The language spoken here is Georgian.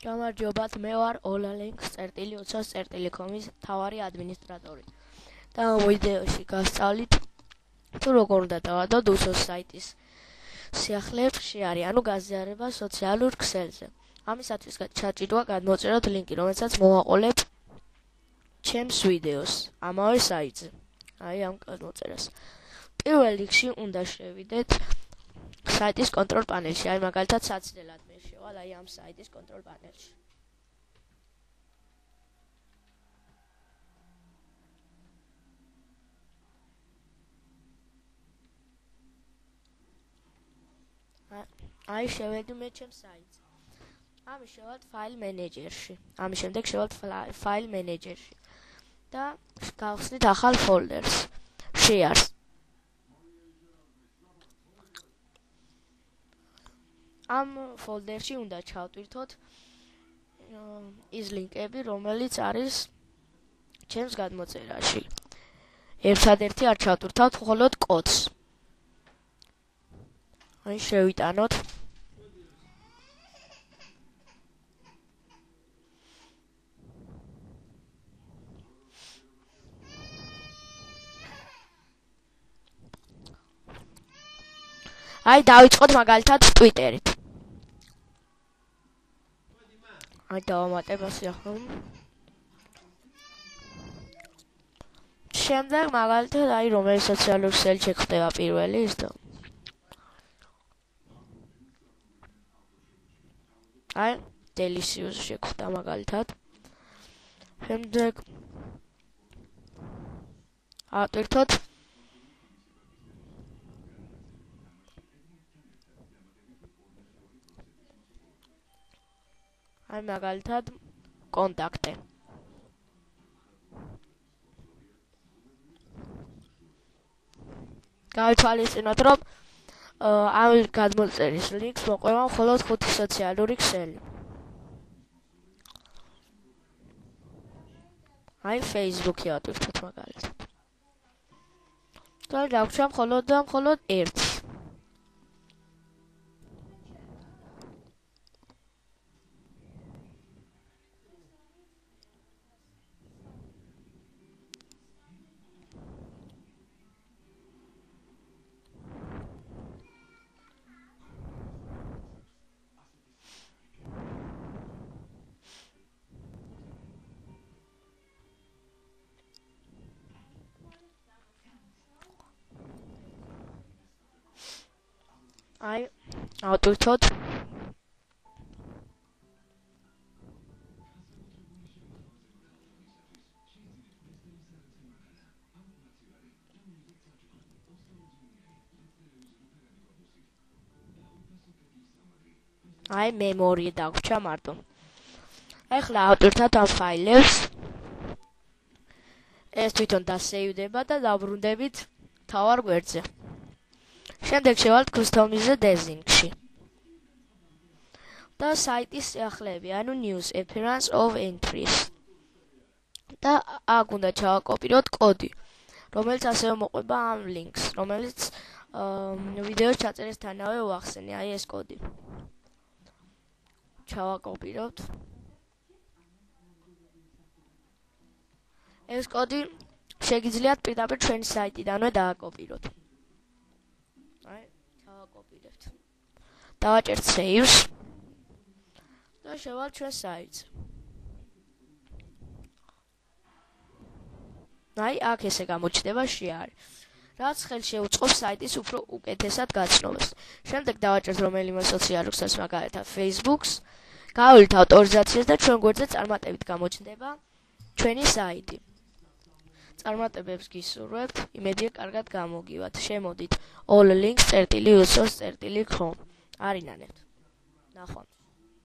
გამარჯობათ, მე ვარ olalinks.usos.com-ის მთავარი ადმინისტრატორი. და ამ ვიდეოში გასწავლით თუ როგორ უნდა დავადოთ usos საიტის სიახლეებს შეარი, ანუ გაზიარება სოციალურ ქსელზე. ამისათვის ჩაჭირვა გადმოწეროთ ლინკი, რომელსაც მოვაყოლებ ჩემს ვიდეოს ამავე საიტზე. აი ამ გადმოწერას. პირველ რიგში უნდა შევიდეთ საიტის კონტროლ პანელში, აი მაგალითად საცდელად მე შევალ აი ამ საიტის კონტროლ პანელში. აი შევედი მე ჩემს საიტზე. ამის შევალთ ფაილ მენეჯერში. ამის შემდეგ შევალთ ფაილ მენეჯერში და გავხსნით ახალ ფოლდერს, შეარს. ამ ფოლდერში უნდა ჩავტვირთოთ ის ლინკები, რომელიც არის ჩემს გადმოწერაში. ერთადერთი არ ჩავტვირთავთ მხოლოდ კოდს. აი შევიტანოთ. აი დავიწყოთ მაგალითად ტვიტერით. აი დავამატებ ასე ახლა. შემდეგ მაგალითად აი რომელი სოციალურ ქსელში ხდება პირველი ის და აი delicious შეხვდა მაგალითად. შემდეგ ავტვირთოთ აი მაგალითად კონტაქტე. გავითვალისწინოთ, რომ ამ გადმოწერის ლინკს მოყვება მხოლოდ 5 სოციალური ქსელი. აი Facebook-ი ავტვირთოთ მაგალითად. და დავუშვათ მხოლოდ და მხოლოდ ერთი. აი ავტვირთოთ აი მემორი დაგვრჩა მარტო. ეხლა ავტვირთოთ ამ ფაილებს. ეს თვითონ დასეივდება და დავბრუნდებით მთავარ გვერდზე. შემდეგ შევალთ customize design-ში. და საიტის სიახლეები, ანუ news appearance of entries. და აქ უნდა ჩავაკოპიროთ კოდი, რომელიც ასევე მოყვება ამ ლინკს, რომელიც ვიდეოს ჩაწერისთანავე ვახსენე, აი ეს კოდი. ჩავაკოპიროთ. ეს კოდი შეგიძლიათ პირდაპირ ჩვენი საიტიდანვე დააკოპიროთ. აი, ჩავაკოპირებთ. დავაჭერთ save-ს და შევალთ ჩვენ საიტზე. აი, აქ ესე გამოჩნდება შეარი, რაც ხელს შეუწყობს საიტის უფრო უკეთესად გაცნობას. შემდეგ დავაჭერთ რომელიმე სოციალურ ქსელს, მაგალითად Facebook-ს, გავავლით ავტორიზაციას და ჩვენ გვერდზე წარმატებით გამოჩნდება ჩვენი საიტი. წარმატებებს გისურვებთ, იმედია კარგად გამოგივათ. შემოდით olalinks.usos.com. არინანებთ. ნახვამდის.